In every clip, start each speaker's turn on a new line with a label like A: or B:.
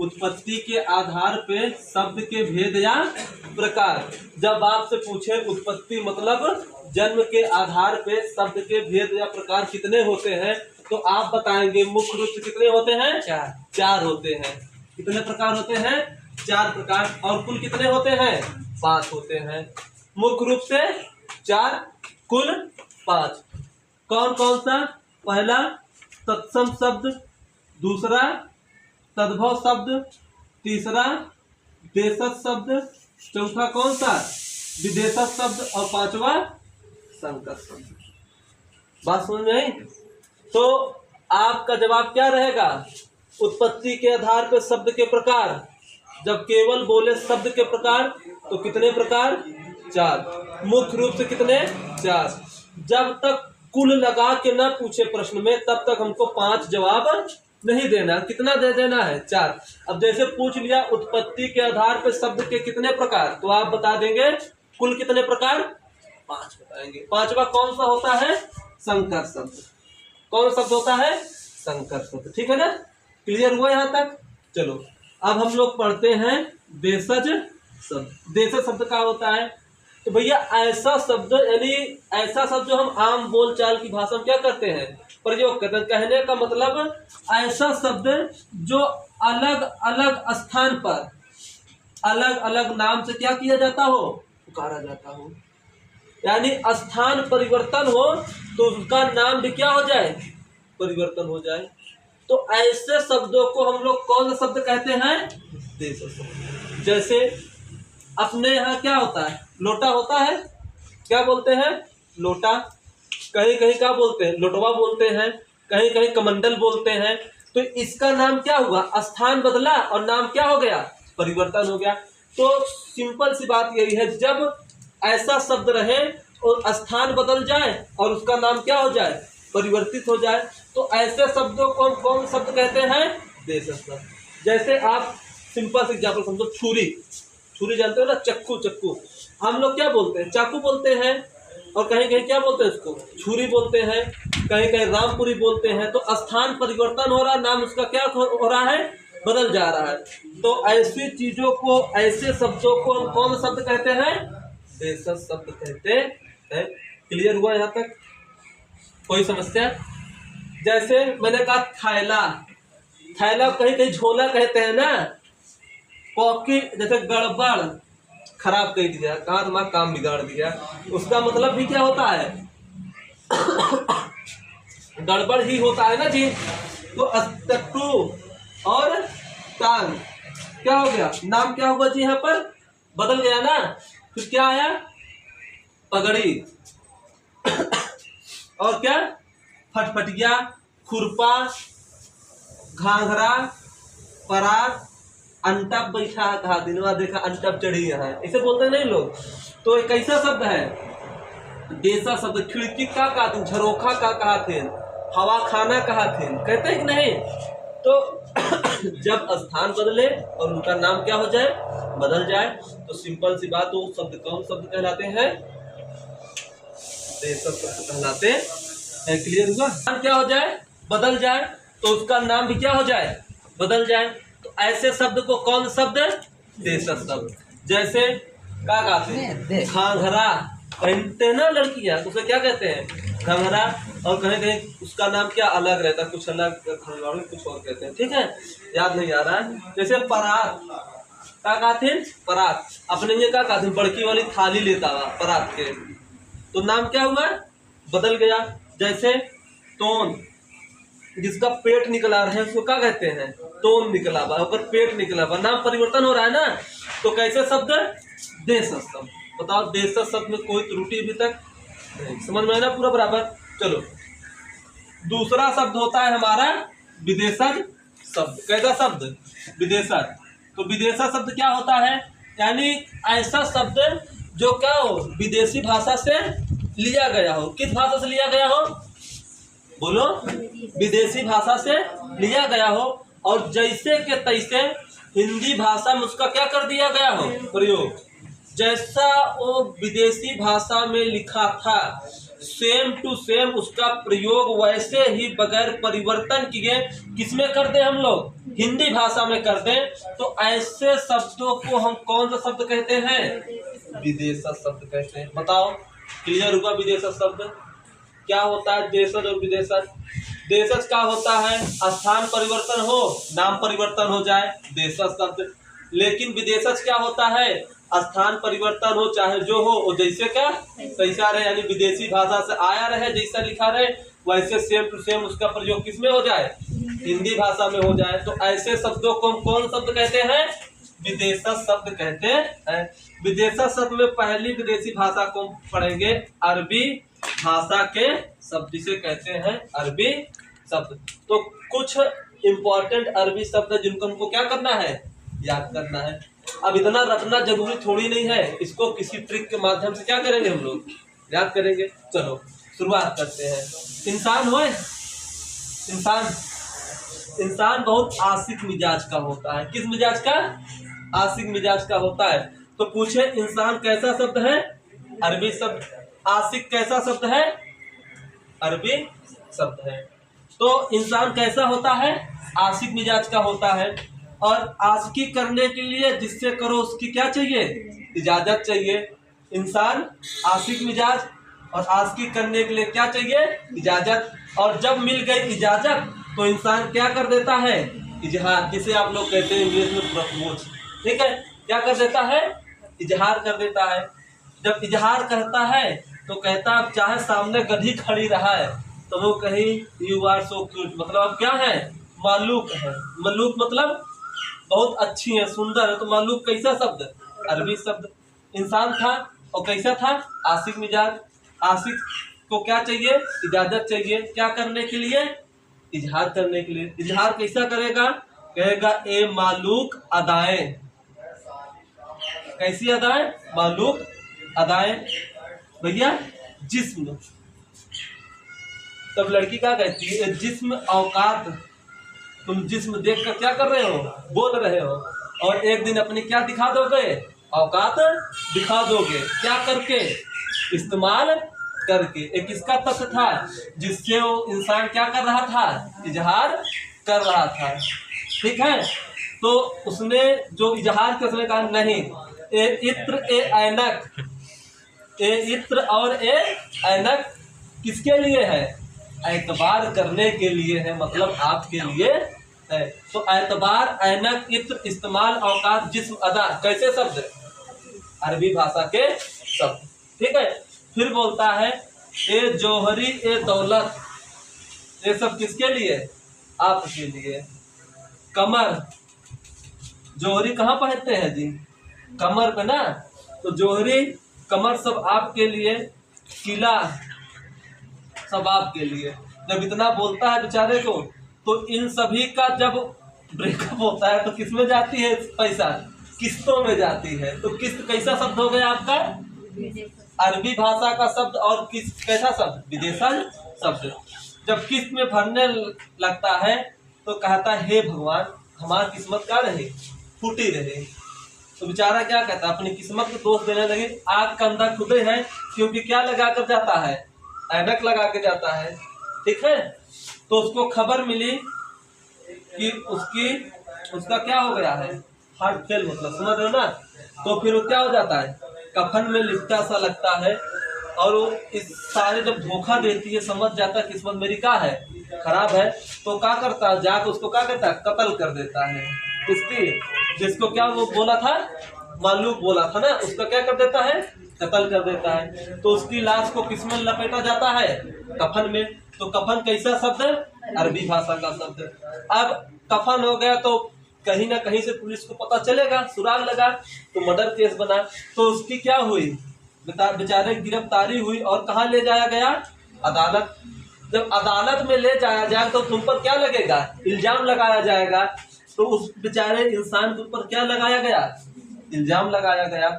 A: उत्पत्ति के आधार पे शब्द के भेद या प्रकार। जब आपसे पूछे उत्पत्ति मतलब जन्म के आधार पे शब्द के भेद या प्रकार कितने होते हैं, तो आप बताएंगे मुख्य रूप से कितने होते हैं? चार होते हैं। कितने प्रकार होते हैं? 4 प्रकार। और कुल कितने होते हैं? 5 होते हैं। मुख्य रूप से 4, कुल 5। कौन कौन सा? पहला तत्सम शब्द, दूसरा तद्भव शब्द, तीसरा देशज शब्द, चौथा कौन सा? विदेशज शब्द, और 5वां संकर शब्द। बात समझ में आई? तो आपका जवाब क्या रहेगा? उत्पत्ति के आधार पर शब्द के प्रकार। जब केवल बोले शब्द के प्रकार तो कितने प्रकार? 4। मुख्य रूप से कितने? 4। जब तक कुल लगा के ना पूछे प्रश्न में तब तक हमको 5 जवाब नहीं देना। कितना दे देना है? 4। अब जैसे पूछ लिया उत्पत्ति के आधार पर शब्द के कितने प्रकार, तो आप बता देंगे कुल कितने प्रकार? 5 बताएंगे। 5वां कौन सा होता है? संकर शब्द। कौन शब्द होता है? संकर शब्द। ठीक है ना? क्लियर हुआ यहाँ तक? चलो अब हम लोग पढ़ते हैं देशज शब्द। देशज शब्द क्या होता है? तो भैया ऐसा शब्द, यानी ऐसा शब्द जो हम आम बोलचाल की भाषा में क्या करते हैं? प्रयोग करते हैं। कहने का मतलब ऐसा शब्द जो अलग अलग स्थान पर अलग अलग नाम से क्या किया जाता हो? पुकारा जाता हो। यानी स्थान परिवर्तन हो तो उसका नाम भी क्या हो जाए? परिवर्तन हो जाए। तो ऐसे शब्दों को हम लोग कौन सा शब्द कहते हैं? देशज शब्द। जैसे अपने यहाँ क्या होता है? लोटा होता है। क्या बोलते हैं? लोटा। कहीं कहीं क्या बोलते हैं? लोटवा बोलते हैं। कहीं कहीं कमंडल बोलते हैं। तो इसका नाम क्या हुआ? स्थान बदला और नाम क्या हो गया? परिवर्तन हो गया। तो सिंपल सी बात यही है, जब ऐसा शब्द रहे और स्थान बदल जाए और उसका नाम क्या हो जाए? परिवर्तित हो जाए, तो ऐसे शब्दों को हम कौन शब्द कहते हैं? देशज शब्द। जैसे आप सिंपल से एग्जाम्पल समझो, छुरी। छुरी जानते हो ना? चक्कू। चक्कू हम लोग क्या बोलते हैं? चाकू बोलते हैं। और कहीं कहीं क्या बोलते हैं? उसको छुरी बोलते हैं। कहीं कहीं रामपुरी बोलते हैं। तो स्थान परिवर्तन हो रहा है, नाम उसका क्या हो रहा है? बदल जा रहा है। तो ऐसी चीजों को, ऐसे शब्दों को हम कौन शब्द कहते हैं? देशज शब्द कहते हैं। क्लियर हुआ यहाँ तक? कोई समस्या? जैसे मैंने कहा थैला। थैला कहीं कहीं झोला कहते हैं ना। कॉकी, जैसे गड़बड़, खराब कह दिया, कहाँ तुम्हारा काम बिगाड़ दिया, उसका मतलब भी क्या होता है? गड़बड़ ही होता है ना जी। तो टट्टू और टांग क्या हो गया? नाम क्या हुआ जी? यहाँ पर बदल गया ना। फिर क्या आया? पगड़ी। और क्या? फटफटिया, खुरपा, घाघरा, परात, अंटप बैठा था दिनवा देखा अंटप चढ़ी है, ऐसे बोलते नहीं लोग। तो एक कैसा शब्द है? देशज शब्द। खिड़की का कहा थे? झरोखा का कहा थे? हवा खाना कहा थे? कहते हैं कि नहीं? तो जब स्थान बदले और उनका नाम क्या हो जाए? बदल जाए, तो सिंपल सी बात, वो शब्द कौन शब्द कहलाते हैं? देशज शब्द कहलाते हैं। क्लियर हुआ? क्या हो जाए? बदल जाए, तो उसका नाम भी क्या हो जाए? बदल जाए। तो ऐसे शब्द को कौन शब्द? देशज शब्द। जैसे क्या कहते हैं? घाघरा पहनते ना लड़कियां, तो उसे क्या कहते हैं? घाघरा। और कहीं कहीं उसका नाम क्या अलग रहता है, कुछ अलग, कुछ और कहते हैं। ठीक है, याद नहीं आ रहा है। जैसे परात, क्या कहते हैं? परात। अपने ये क्या कहते हैं? बड़की वाली थाली लेता हुआ परात के, तो नाम क्या हुआ? बदल गया। जैसे तोन, जिसका पेट निकला रहे उसको क्या कहते हैं? तोन निकला हुआ, ऊपर पेट निकला हुआ, नाम परिवर्तन हो रहा है ना। तो कैसे शब्द? देशज शब्द। बताओ, देशज शब्द में कोई त्रुटि अभी तक नहीं? समझ में आया ना पूरा बराबर? चलो, दूसरा शब्द होता है हमारा विदेशज शब्द। कैसा शब्द? विदेशज। तो विदेशज शब्द क्या होता है? यानी ऐसा शब्द जो क्या हो? विदेशी भाषा से लिया गया हो। किस भाषा से लिया गया हो? बोलो। विदेशी भाषा से लिया गया हो, और जैसे के तैसे हिंदी भाषा में उसका क्या कर दिया गया हो? प्रयोग। जैसा वो विदेशी भाषा में लिखा था सेम टू सेम उसका प्रयोग वैसे ही बगैर परिवर्तन किए किसमें कर दें हम लोग, हिंदी भाषा में कर दें, तो ऐसे शब्दों को हम कौन सा शब्द कहते हैं, विदेशज शब्द कहते हैं। बताओ, क्लियर हुआ? विदेशज शब्द क्या होता है? देशज और विदेशज। देशज क्या होता है? स्थान परिवर्तन हो, नाम परिवर्तन हो जाए, देशज शब्द। लेकिन विदेशज क्या होता है? स्थान परिवर्तन हो, चाहे जो हो, वो जैसे क्या तैसा रहे, यानी विदेशी भाषा से आया रहे, जैसा लिखा रहे वैसे सेम टू सेम उसका प्रयोग किसमें हो जाए, हिंदी भाषा में हो जाए। तो ऐसे शब्दों को हम कौन शब्द कहते हैं, विदेशज शब्द कहते हैं। विदेशज शब्द में पहली विदेशी भाषा को पढ़ेंगे अरबी भाषा के शब्द, जिसे कहते हैं अरबी शब्द। तो कुछ इंपॉर्टेंट अरबी शब्द जिनको हमको क्या करना है, याद करना है। अब इतना रटना जरूरी थोड़ी नहीं है, इसको किसी ट्रिक के माध्यम से क्या करेंगे, हम लोग याद करेंगे। चलो शुरुआत करते हैं। इंसान होए, इंसान बहुत आशिक मिजाज का होता है। किस मिजाज का? आशिक मिजाज का होता है। तो पूछे इंसान कैसा शब्द है, अरबी शब्द। आशिक कैसा शब्द है, अरबी शब्द है। तो इंसान कैसा होता है, आशिक मिजाज का होता है। और आशिकी करने के लिए जिससे करो उसकी क्या चाहिए, इजाजत चाहिए। इंसान आशिक मिजाज और आशिकी करने के लिए क्या चाहिए, इजाजत। और जब मिल गई इजाजत तो इंसान क्या कर देता है, इजहार, जिसे आप लोग कहते हैं इंग्लिश में प्रपोज। ठीक है, क्या कर देता है, इजहार कर देता है। जब इजहार करता है तो कहता है, चाहे सामने गधी खड़ी रहा है तो वो कहीं यू आर सो क्यूट, मतलब अब क्या है, मालूक है। मालूक मतलब बहुत अच्छी है, सुंदर है। तो मालूक कैसा शब्द, अरबी शब्द। इंसान था और कैसा था, आशिक मिजाज। आशिक को क्या चाहिए, इजाजत चाहिए, क्या करने के लिए, इजहार करने के लिए। इजहार कैसा करेगा, कहेगा ए मालूक अदाएं। कैसी अदाएं, मालूक अदाएं भैया, जिस्म। तब लड़की क्या कहती है, जिस्म औकात। तुम जिस्म देख कर क्या कर रहे हो, बोल रहे हो। और एक दिन अपनी क्या दिखा दोगे, औकात दिखा दोगे। क्या करके, इस्तेमाल करके। एक इसका तथ्य था जिससे वो इंसान क्या कर रहा था, इजहार कर रहा था। ठीक है, तो उसने जो इजहार के उसने कहा नहीं, ए इत्र ए ऐनक, ए इत्र और ए ऐनक किसके लिए है, एतबार करने के लिए है, मतलब आपके लिए है। तो एतबार, ऐनक, इत्र, इस्तेमाल, औकात, जिस्म, अदा कैसे शब्द, अरबी भाषा के शब्द। ठीक है, फिर बोलता है ए जौहरी ए दौलत, ये सब किसके लिए, आपके लिए। कमर, जौहरी कहाँ पहनते हैं जी, कमर पे ना, तो जौहरी कमर सब आपके लिए, किला सब आपके लिए। जब इतना बोलता है बेचारे को, तो इन सभी का जब ब्रेकअप होता है तो किस में जाती है पैसा, किस्तों में जाती है। तो किस्त कैसा शब्द हो गया आपका, अरबी भाषा का शब्द। और किस्त कैसा शब्द, विदेशज शब्द। जब किस्त में भरने लगता है तो कहता है हे भगवान हमारी किस्मत क्या रहे, फूटी रहे। तो बेचारा क्या कहता है, अपनी किस्मत को दोष देने लगे। आग का अंदर खुदे है, क्योंकि क्या लगा कर जाता है, ऐनक लगा के जाता है। ठीक है, तो उसको खबर मिली कि उसका क्या हो गया है, हार्ट फेल, मतलब समझ रहे हो ना। तो फिर वो क्या हो जाता है, कफन में लिपटा सा लगता है। और वो इस सारे जब धोखा देती है, समझ जाता है किस्मत मेरी क्या है, खराब है। तो क्या करता है, जाकर उसको क्या करता है, कत्ल कर देता है। जिसको क्या वो बोला था, मालूक बोला था ना, उसका क्या कर देता है, कत्ल कर देता है। तो उसकी लाश को किसमें लपेटा जाता है, कफन में। तो कफन कैसा शब्द है, अरबी भाषा का शब्द। अब कफन हो गया तो कहीं ना कहीं से पुलिस को पता चलेगा, सुराग लगा, तो मर्डर केस बना। तो उसकी क्या हुई, बेचारे गिरफ्तारी हुई और कहाँ ले जाया गया, अदालत। जब अदालत में ले जाया जाए तो तुम पर क्या लगेगा, इल्जाम लगाया जाएगा। तो उस बेचारे इंसान के ऊपर क्या लगाया गया, इल्जाम लगाया गया।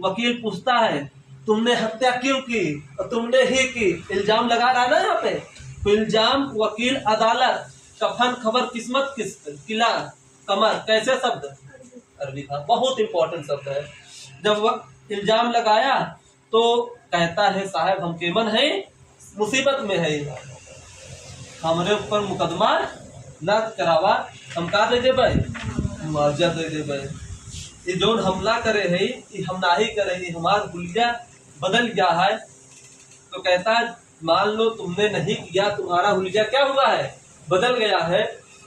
A: वकील पूछता है तुमने हत्या क्यों की, और तुमने ही की, इल्जाम लगा रहा है ना यहाँ पे। तो इल्जाम, वकील, अदालत, कफन, खबर, किस्मत, किस्त, किला, कमर कैसे शब्द, अरबी का बहुत इंपॉर्टेंट शब्द है। जब वह इल्जाम लगाया तो कहता है साहब हम केमन हैं, मुसीबत में है, हमरे ऊपर मुकदमा न करावा, हम का दे देबै, मुआवजा दे देबै। ये जो हमला करे है ये हम ना ही करे, हमार हुलिया बदल गया है। तो कहता है मान लो तुमने नहीं किया, तुम्हारा हुलिया क्या हुआ है, बदल गया है,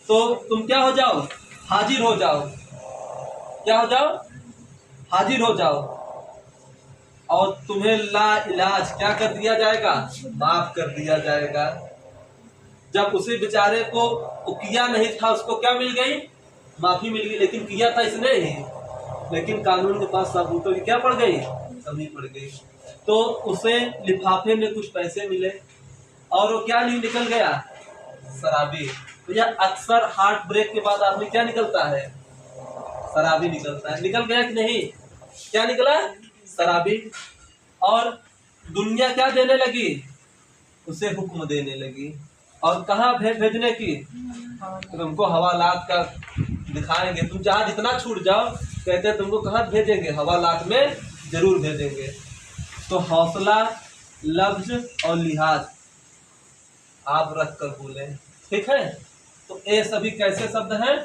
A: तो तुम क्या हो जाओ, हाजिर हो जाओ। क्या हो जाओ, हाजिर हो जाओ, और तुम्हें ला इलाज क्या कर दिया जाएगा, माफ कर दिया जाएगा। जब उसी बेचारे को किया नहीं था, उसको क्या मिल गई, माफी मिल गई, लेकिन किया था इसने ही, लेकिन कानून के पास सबूतों की क्या पड़ गई, कमी पड़ गई। तो उसे लिफाफे में कुछ पैसे मिले और वो क्या नहीं निकल गया, शराबी। तो यह अक्सर हार्ट ब्रेक के बाद आदमी क्या निकलता है, शराबी निकलता है। निकल गया कि नहीं, क्या निकला, शराबी। और दुनिया क्या देने लगी, उसे हुक्म देने लगी, और कहाँ भेजने की, तुमको हवालात का दिखाएंगे, तुम जहाँ जितना छूट जाओ, कहते हैं तुमको कहाँ भेजेंगे, हवालात में जरूर भेजेंगे। तो हौसला, लफ्ज और लिहाज आप रख कर बोले, ठीक है। तो ये सभी कैसे शब्द हैं,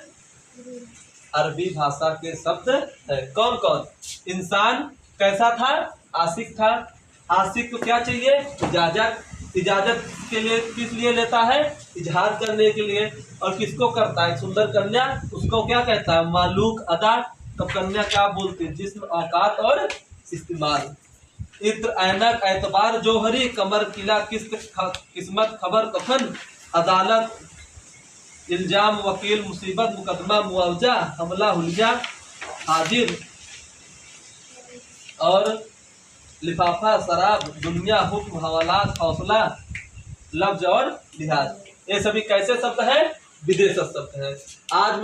A: अरबी भाषा के शब्द है। कौन कौन, इंसान कैसा था, आशिक था, आशिक को क्या चाहिए, इजाजत, इजाजत के लिए किस लिए लेता है, इजहार करने के लिए, और किसको करता है, सुंदर कन्या, उसको क्या कहता है, मालूक अदा। तो कन्या क्या बोलते हैं, जिस्म, औकात और इस्तेमाल। इत्र, ऐनक, एतबार, जोहरी, कमर, किला, किस्मत, खबर, कफन, अदालत, इल्जाम, वकील, मुसीबत, मुकदमा, मुआवजा, हमला, हुलिया, हाजिर, और लिफाफा, शराब, दुनिया, हुक्म, हवालात, हौसला, लफ्ज और लिहाज। ये सभी कैसे शब्द हैं, विदेश शब्द हैं। आज